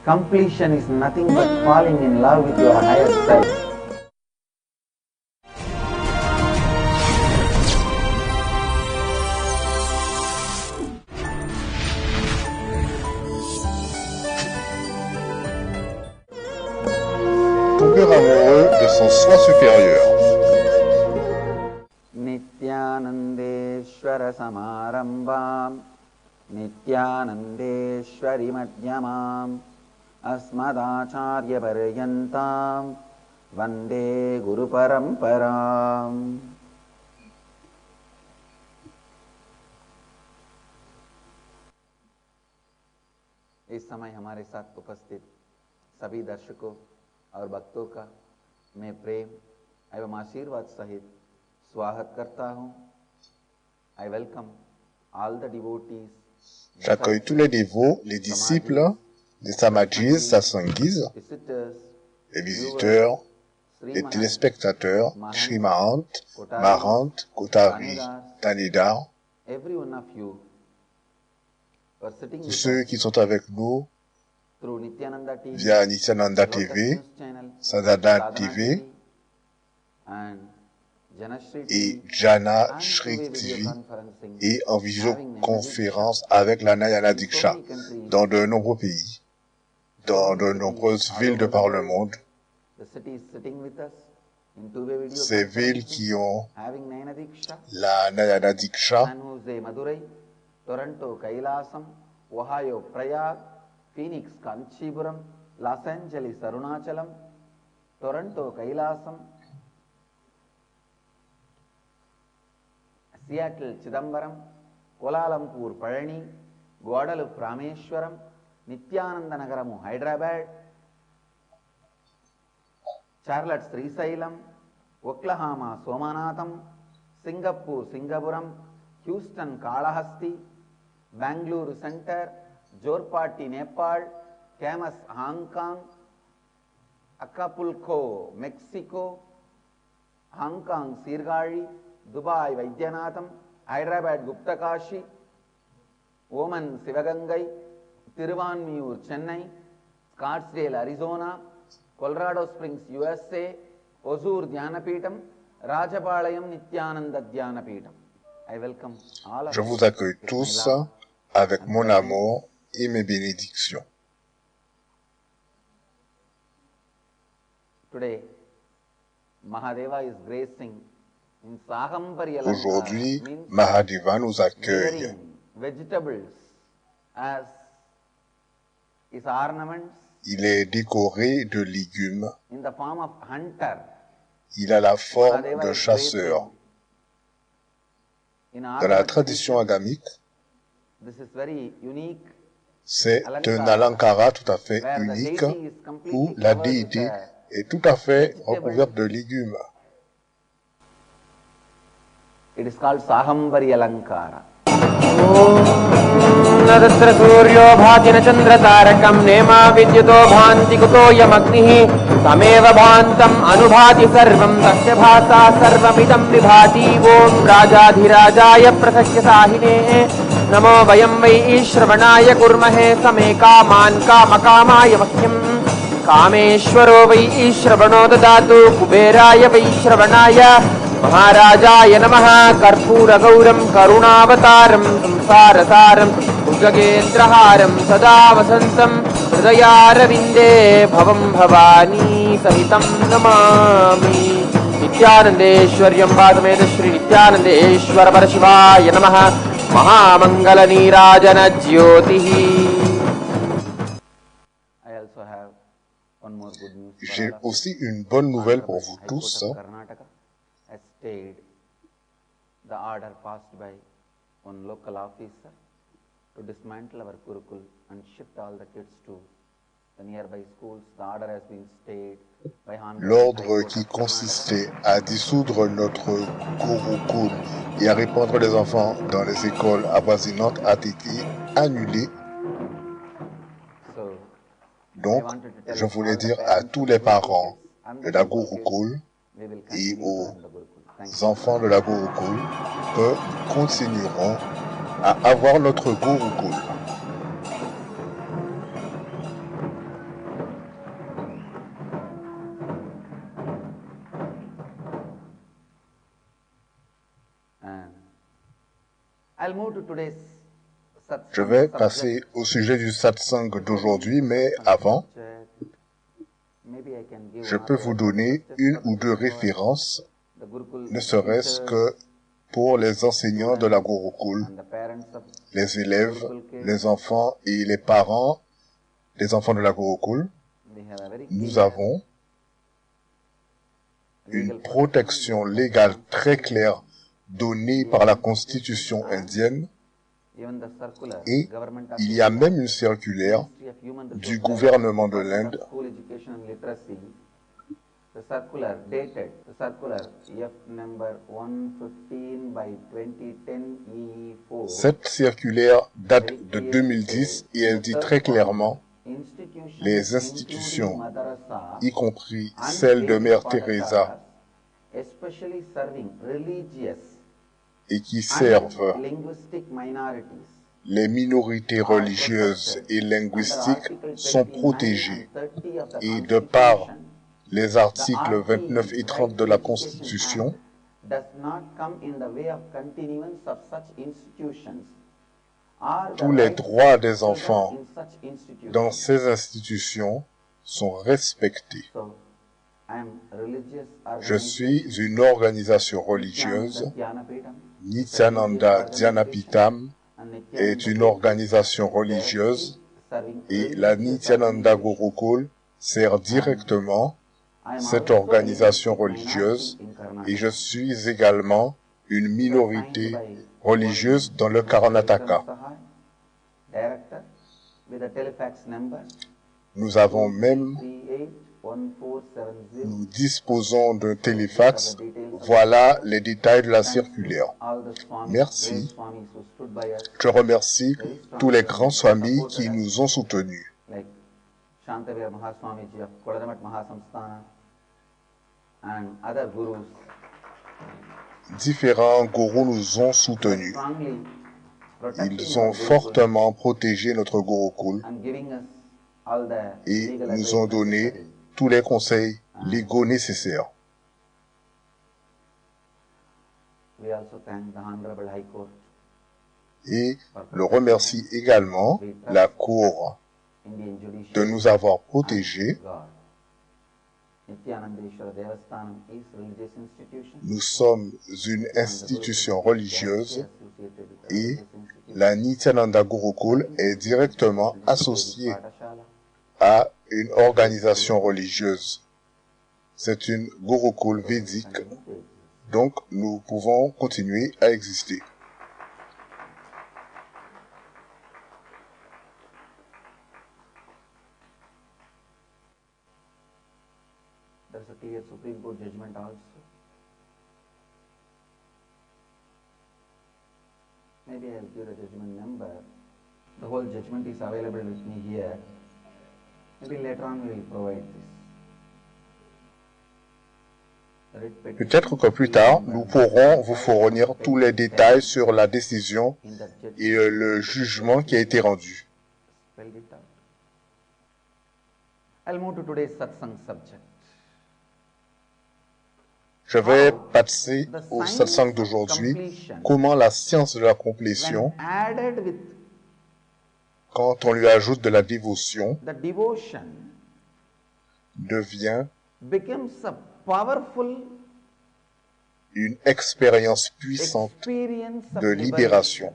Completion is nothing but falling in love with your higher self. Tomber amoureux de son soi supérieur. Nityanandeshwara samarambam Nityanandeshwari madhyamam Asmadacharya paryantam Vande Guru Paramparam. इस समय हमारे साथ उपस्थित सभी दर्शकों और भक्तों का मैं प्रेम एवं आशीर्वाद सहित स्वागत करता हूं. I welcome all the devotees. J'accueille tous les dévots, les disciples des Samajis, Satsangis, les visiteurs, les téléspectateurs, Shri Mahant, Marant, Kotari, Tanidar, tous ceux qui sont avec nous via Nityananda TV, Sadhana TV et Jana Shri TV et en visioconférence avec la Nayana Diksha dans de nombreux pays, dans de nombreuses villes de par le monde. Ces villes qui ont la Nayana Diksha, Toronto, Kailasam, Ohio, Prayag, Phoenix, Kanchipuram, Los Angeles, Arunachalam, Toronto, Kailasam, Seattle, Chidambaram, Kuala Lumpur, Palani, Guadalupe, Rameshwaram, Nityananda Nagaramu, Hyderabad, Charlotte, Srisailam, Oklahoma, Somanatham, Singapore, Singapuram, Houston, Kalahasti, Bangalore Center, Jorpati, Nepal, Camas, Hong Kong, Acapulco, Mexico, Hong Kong, Sirgari, Dubai, Vaidyanatham, Hyderabad, Guptakashi, Oman, Sivagangai, Tiruvanmiyur, Chennai, Scottsdale, Arizona, Colorado Springs, USA, Hosur, Dhyanapeetam, Rajapalayam, Nityananda Dhyanapeetam. Je vous accueille tous avec mon amour et mes bénédictions. Aujourd'hui, Mahadeva nous accueille. Il est décoré de légumes. Il a la forme de chasseur. Dans la tradition agamique, c'est un alankara tout à fait unique où la déité est tout à fait recouverte de légumes. It is called Sahambari Alankara. Nadatra Suryo Bhatina Chandra Tarakam Nema Vidyato Bhanti Kuto Yamagnihi Tameva Bhantam Anubhati Sarvam Tasya Bhasa Sarvamidam Vibhati Om Rajadhirajaya Prasasya Sahine Namo Vayam Vai Ishravanaya Kurmahe Same Kaman Kamakama Vakyam Kameshwaro Vai Ishravano Dadatu Kuberaya Vai Ishravanaya Maharaja Namaha Karpura Gauram Karunavataram Samsarasaram Ugagendraharam Sada Vasantam Hridayaravinде Bhavam Bhavani Sahitam Namami Nityanandeshwaryam Bhadameda Shri Nityanandeshwara Parashivaya Namaha Mahamangala Nirajana Jyotihi. J'ai aussi une bonne nouvelle pour vous tous. The order passed by one local officer to dismantle our Gurukul and shift all the kids to the nearby schools. The order has been stayed by L'ordre qui consistait à dissoudre notre Gurukul et à répandre les enfants dans les écoles avoisinantes a été annulé. Donc, je voulais dire à tous les parents de la Gurukul et aux enfants de la Gurukul que continueront à avoir notre Gurukul. Je vais passer au sujet du satsang d'aujourd'hui, mais avant, je peux vous donner une ou deux références, ne serait-ce que pour les enseignants de la Gurukul, les élèves, les enfants et les parents des enfants de la Gurukul. Nous avons une protection légale très claire donnée par la Constitution indienne, et il y a même une circulaire du gouvernement de l'Inde Cette circulaire date de 2010 et elle dit très clairement les institutions, y compris celle de Mère Teresa, et qui servent les minorités religieuses et linguistiques sont protégées. Et de par les articles 29 et 30 de la Constitution, tous les droits des enfants dans ces institutions sont respectés. Je suis une organisation religieuse. Nityananda Dhyanapitam est une organisation religieuse et la Nityananda Gurukul sert directement cette organisation religieuse et je suis également une minorité religieuse dans le Karnataka. Nous avons même, nous disposons d'un téléfax. Voilà les détails de la circulaire. Merci. Je remercie tous les grands swamis qui nous ont soutenus. Différents gourous nous ont soutenus. Ils ont fortement protégé notre Gurukul et nous ont donné tous les conseils légaux nécessaires. Et le remercie également la Cour de nous avoir protégés. Nous sommes une institution religieuse et la Nityananda Gurukul est directement associée à une organisation religieuse. C'est une Gurukul védique, donc nous pouvons continuer à exister. There's a clear Supreme Court judgment also. Maybe I'll give the judgment number. The whole judgment is available with me here. Maybe later on we will provide this. Peut-être que plus tard, nous pourrons vous fournir tous les détails sur la décision et le jugement qui a été rendu. I'll move to today's satsang subject. Je vais passer au satsang d'aujourd'hui, comment la science de la complétion, quand on lui ajoute de la dévotion, devient une expérience puissante de libération.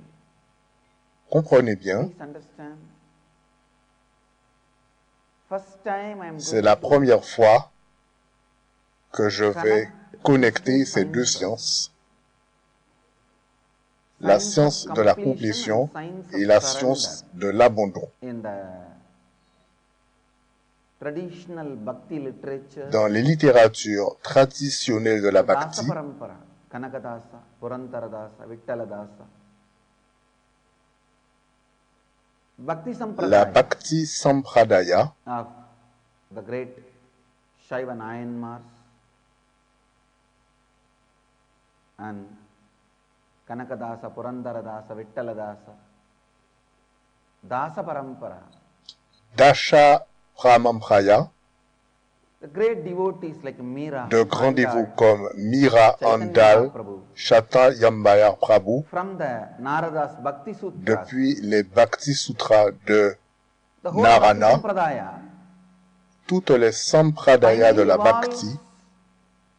Comprenez bien, c'est la première fois que je vais connecter ces deux sciences, la science de la complétion et la science de l'abandon. Dans les littératures traditionnelles de la Bhakti, la Bhakti Sampradaya, and Kanakadasa, Purandaradasa, Vittaladasa, Dasa Parampara, Dasha Pramampraya, de grands dévots comme Mira Andal, Chaitanya Yambaya Prabhu, depuis les Bhakti Sutras de Narana, toutes les sampradayas de la Bhakti,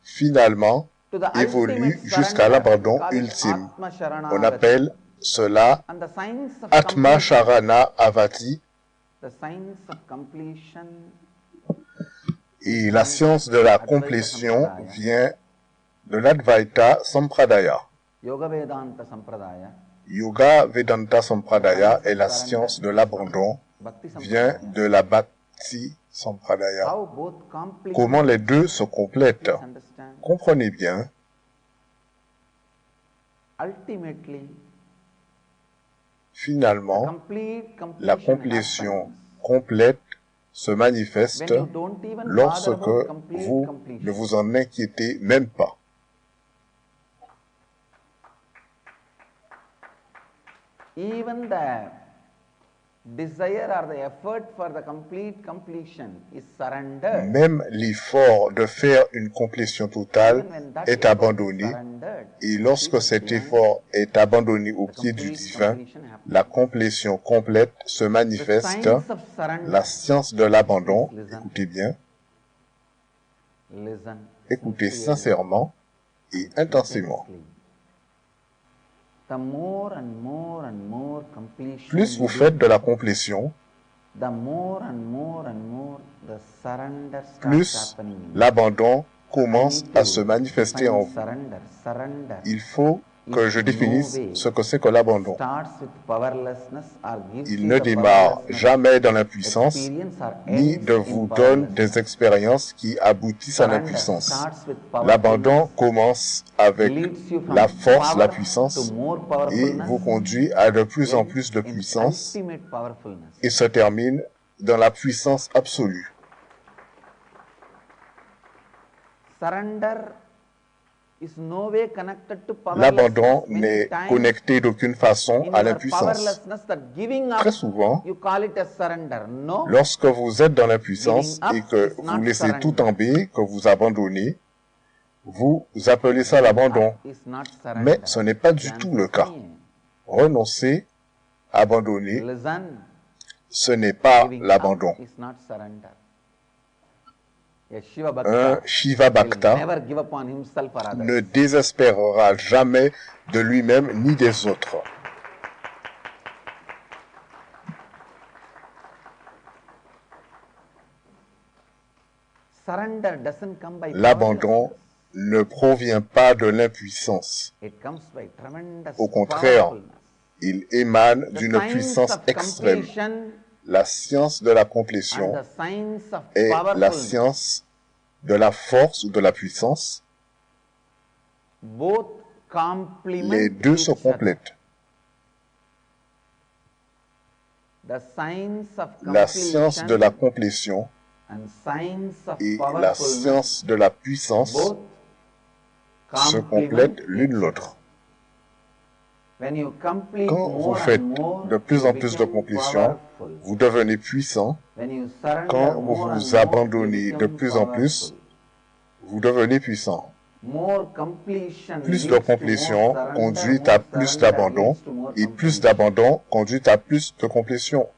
finalement, évoluent jusqu'à l'abandon ultime. On appelle cela Atma Sharana Avati. Et la science de la complétion vient de l'Advaita Sampradaya. Yoga Vedanta Sampradaya est la science de l'abandon, vient de la Bhakti Sampradaya. Comment les deux se complètent? Comprenez bien. Finalement, la complétion complète se manifeste lorsque vous ne vous en inquiétez même pas. Even the desire or the effort for the complete completion is surrendered. Même l'effort de faire une complétion totale est abandonné, et lorsque cet effort est abandonné au pied du divin, la complétion complète se manifeste. La science de l'abandon, écoutez bien, écoutez sincèrement et intensément. Plus vous faites de la complétion, plus l'abandon commence à se manifester en vous. Il faut que je définisse ce que c'est que l'abandon. Il ne démarre jamais dans l'impuissance, ni ne vous donne des expériences qui aboutissent à l'impuissance. L'abandon commence avec la force, la puissance, et vous conduit à de plus en plus de puissance, et se termine dans la puissance absolue. L'abandon n'est connecté d'aucune façon à l'impuissance. Très souvent, lorsque vous êtes dans l'impuissance et que vous laissez tout tomber, que vous abandonnez, vous appelez ça l'abandon. Mais ce n'est pas du tout le cas. Renoncer, abandonner, ce n'est pas l'abandon. Un Shiva Bhakta ne désespérera jamais de lui-même ni des autres. L'abandon ne provient pas de l'impuissance. Au contraire, il émane d'une puissance extrême. La science de la complétion est la science de la force ou de la puissance. Les deux se complètent. La science de la complétion et la science de la puissance se complètent l'une l'autre. Quand vous faites de plus en plus de complétion, vous devenez puissant. Quand vous vous abandonnez de plus en plus, vous devenez puissant. Plus de complétion conduit à plus d'abandon, et plus d'abandon conduit à plus de complétion.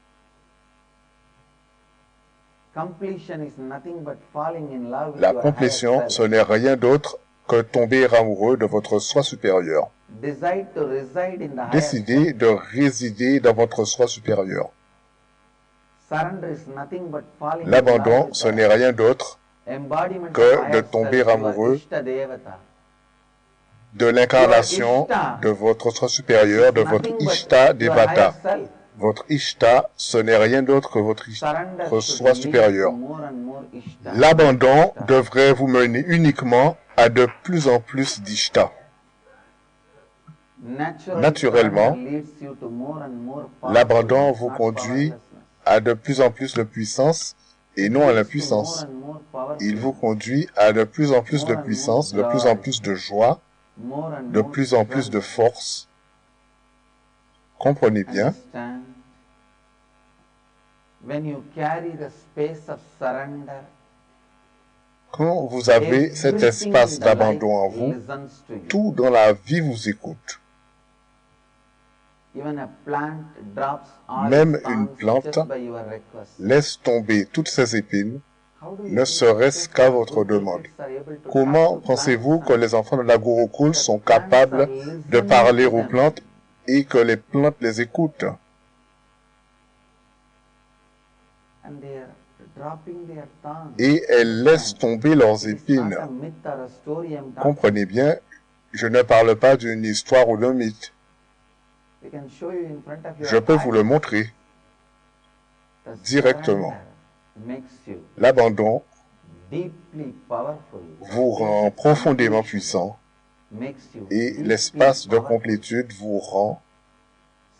La complétion, ce n'est rien d'autre que tomber amoureux de votre soi supérieur. Décidez de résider dans votre soi supérieur. L'abandon, ce n'est rien d'autre que de tomber amoureux de l'incarnation de votre soi supérieur, de votre Ishta Devata. Votre Ishta, ce n'est rien d'autre que votre soi supérieur. L'abandon devrait vous mener uniquement à de plus en plus d'Ishta. Naturellement, l'abandon vous conduit à de plus en plus de puissance et non à l'impuissance. Il vous conduit à de plus en plus de puissance, de plus en plus de joie, de plus en plus de force. Comprenez bien. Quand vous avez cet espace d'abandon en vous, tout dans la vie vous écoute. Même une plante laisse tomber toutes ses épines, ne serait-ce qu'à votre demande. Comment pensez-vous que les enfants de la Gurukul sont capables de parler aux plantes et que les plantes les écoutent? Et elles laissent tomber leurs épines. Comprenez bien, je ne parle pas d'une histoire ou d'un mythe. Je peux vous le montrer directement. L'abandon vous rend profondément puissant et l'espace de complétude vous rend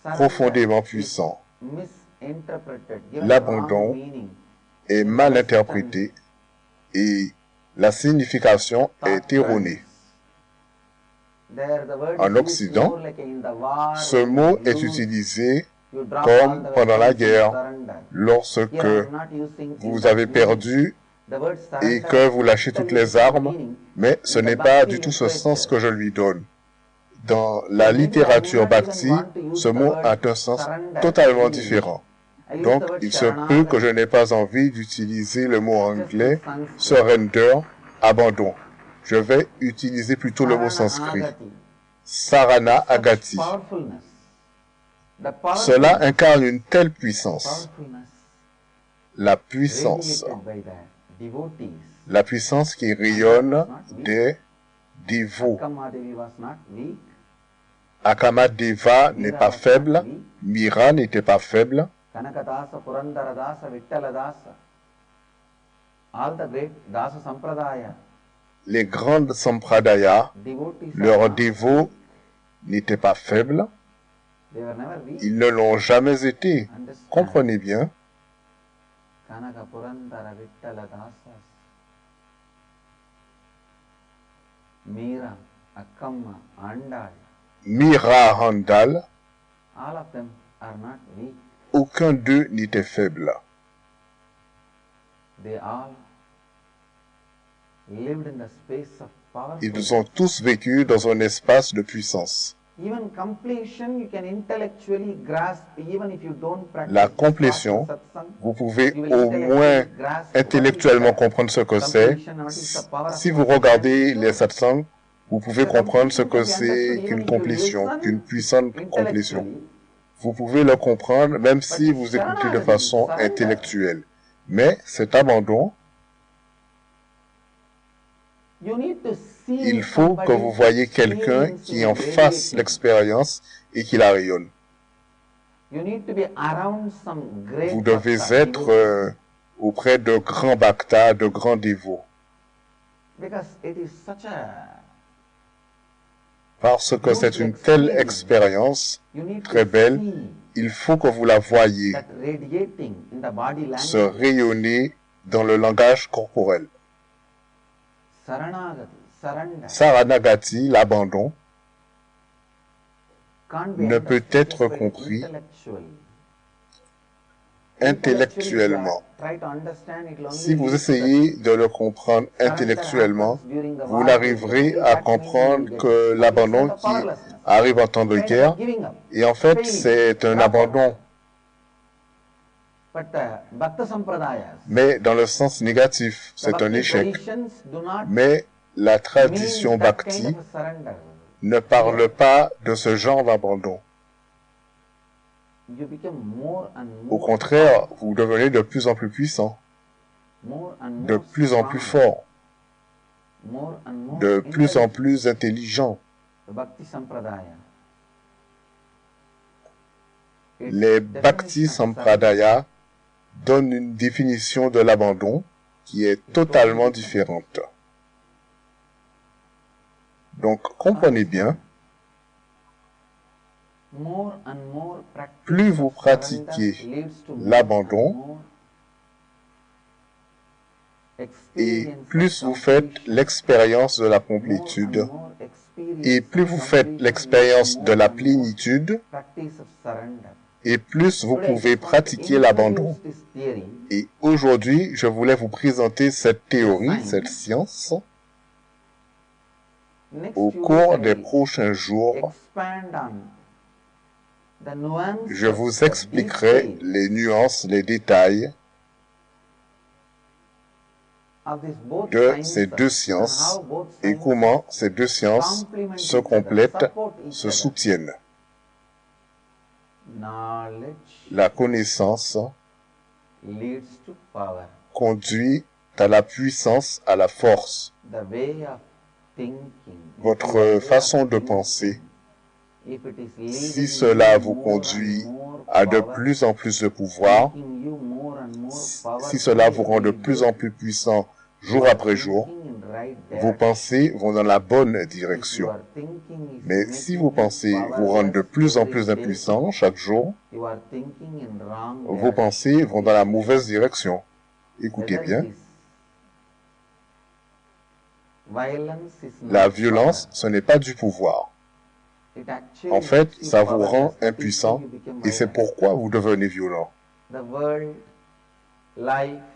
profondément puissant. L'abandon est mal interprété et la signification est erronée. En Occident, ce mot est utilisé comme pendant la guerre, lorsque vous avez perdu et que vous lâchez toutes les armes, mais ce n'est pas du tout ce sens que je lui donne. Dans la littérature bhakti, ce mot a un sens totalement différent. Donc, il se peut que je n'ai pas envie d'utiliser le mot anglais « surrender », abandon. Je vais utiliser plutôt le mot sanskrit « sarana agati ». Cela incarne une telle puissance. La puissance qui rayonne des dévots. Akamadeva n'est pas faible, Mira n'était pas faible. Les grandes sampradayas, leurs dévots n'étaient pas faibles. Ils ne l'ont jamais été. Comprenez bien. Mira, Handal, aucun d'eux n'était faible. Ils ont tous vécu dans un espace de puissance. La complétion, vous pouvez au moins intellectuellement comprendre ce que c'est. Si vous regardez les satsangs, vous pouvez comprendre ce que c'est qu'une complétion, qu'une puissante complétion. Vous pouvez le comprendre même si vous écoutez de façon intellectuelle. Mais cet abandon, il faut que vous voyez quelqu'un qui en fasse l'expérience et qui la rayonne. Vous devez être auprès de grands bhaktas, de grands dévots. Parce que c'est une telle expérience très belle, il faut que vous la voyiez se rayonner dans le langage corporel. Saranagati, l'abandon, ne peut être compris intellectuellement. Si vous essayez de le comprendre intellectuellement, vous n'arriverez à comprendre que l'abandon qui arrive en temps de guerre, et en fait c'est un abandon. Mais dans le sens négatif, c'est un échec. Mais la tradition bhakti ne parle pas de ce genre d'abandon. Au contraire, vous devenez de plus en plus puissant, de plus en plus fort, de plus en plus intelligent. Les Bhakti Sampradaya donnent une définition de l'abandon qui est totalement différente. Donc, comprenez bien, plus vous pratiquez l'abandon et plus vous faites l'expérience de la complétude et plus vous faites l'expérience de la plénitude et plus vous pouvez pratiquer l'abandon. Et aujourd'hui, je voulais vous présenter cette théorie, cette science. Au cours des prochains jours, je vous expliquerai les nuances, les détails de ces deux sciences et comment ces deux sciences se complètent, se soutiennent. La connaissance conduit à la puissance, à la force. Votre façon de penser, si cela vous conduit à de plus en plus de pouvoir, si cela vous rend de plus en plus puissant jour après jour, vos pensées vont dans la bonne direction. Mais si vos pensées vous rendent de plus en plus impuissant chaque jour, vos pensées vont dans la mauvaise direction. Écoutez bien. La violence, ce n'est pas du pouvoir. En fait, ça vous rend impuissant et c'est pourquoi vous devenez violent.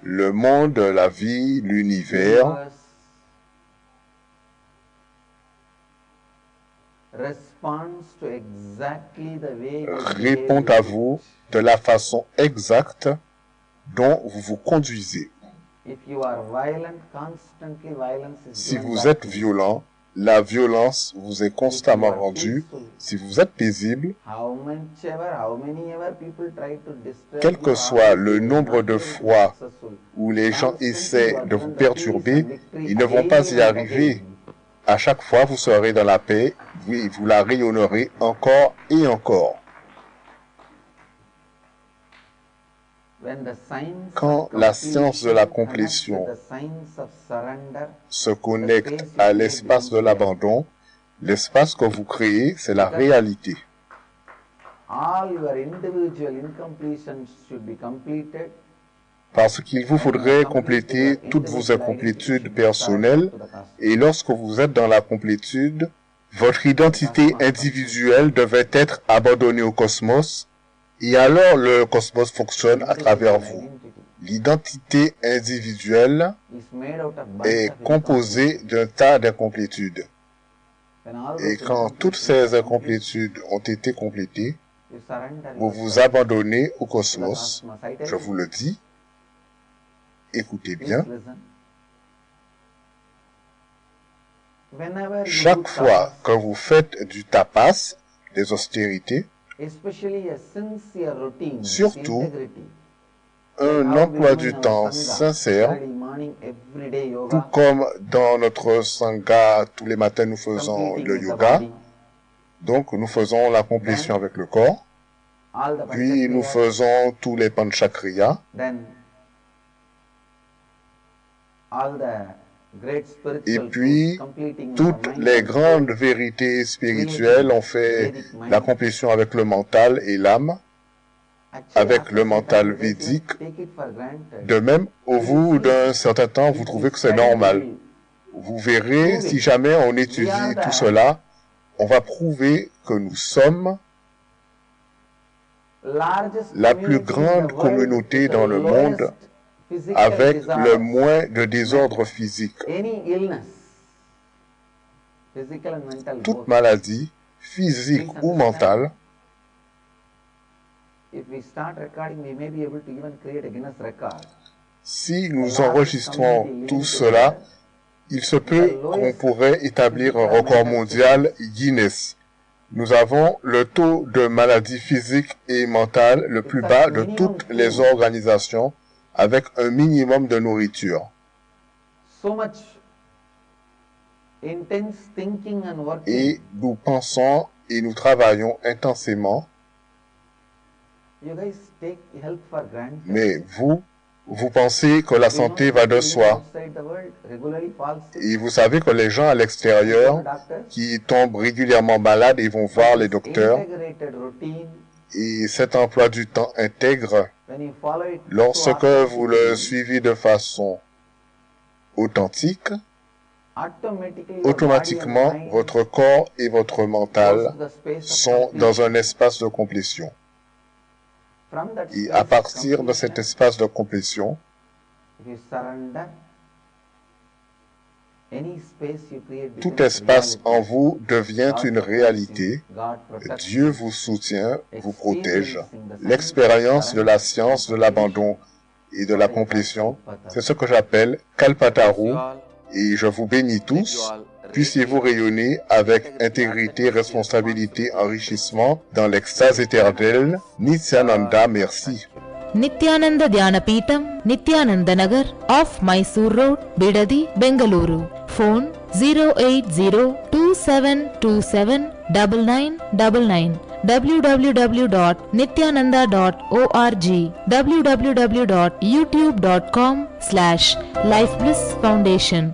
Le monde, la vie, l'univers répond à vous de la façon exacte dont vous vous conduisez. Si vous êtes violent, la violence vous est constamment rendue. Si vous êtes paisible, quel que soit le nombre de fois où les gens essaient de vous perturber, ils ne vont pas y arriver. À chaque fois, vous serez dans la paix, vous la rayonnerez encore et encore. Quand la science de la complétion se connecte à l'espace de l'abandon, l'espace que vous créez, c'est la réalité. Parce qu'il vous faudrait compléter toutes vos incomplétudes personnelles, et lorsque vous êtes dans la complétude, votre identité individuelle devait être abandonnée au cosmos, et alors le cosmos fonctionne à travers vous. L'identité individuelle est composée d'un tas d'incomplétudes. Et quand toutes ces incomplétudes ont été complétées, vous vous abandonnez au cosmos. Je vous le dis. Écoutez bien. Chaque fois que vous faites du tapas, des austérités, surtout un emploi du temps sincère, tout comme dans notre sangha, tous les matins nous faisons le yoga, donc nous faisons la complétion avec le corps, puis nous faisons tous les panchakriyas, et puis toutes les grandes vérités spirituelles, on fait la complétion avec le mental et l'âme, avec le mental védique. De même, au bout d'un certain temps, vous trouvez que c'est normal. Vous verrez, si jamais on étudie tout cela, on va prouver que nous sommes la plus grande communauté dans le monde avec le moins de désordre physique. Toute maladie, physique ou mentale, si nous enregistrons tout cela, il se peut qu'on pourrait établir un record mondial Guinness. Nous avons le taux de maladie physique et mentale le plus bas de toutes les organisations avec un minimum de nourriture. Et nous pensons et nous travaillons intensément. Mais vous pensez que la santé va de soi. Et vous savez que les gens à l'extérieur qui tombent régulièrement malades, ils vont voir les docteurs. Et cet emploi du temps intègre, lorsque vous le suivez de façon authentique, automatiquement, votre corps et votre mental sont dans un espace de complétion. Et à partir de cet espace de complétion, tout espace en vous devient une réalité. Dieu vous soutient, vous protège. L'expérience de la science de l'abandon et de la complétion, c'est ce que j'appelle Kalpataru. Et je vous bénis tous. Puissiez-vous rayonner avec intégrité, responsabilité, enrichissement dans l'extase éternelle. Nityananda, merci. Nityananda Dhyanapitham, Nityananda Nagar, off Mysore Road, Bidadi, Bengaluru. Phone 08027279999. www.nityananda.org. www.youtube.com/Life Bliss Foundation.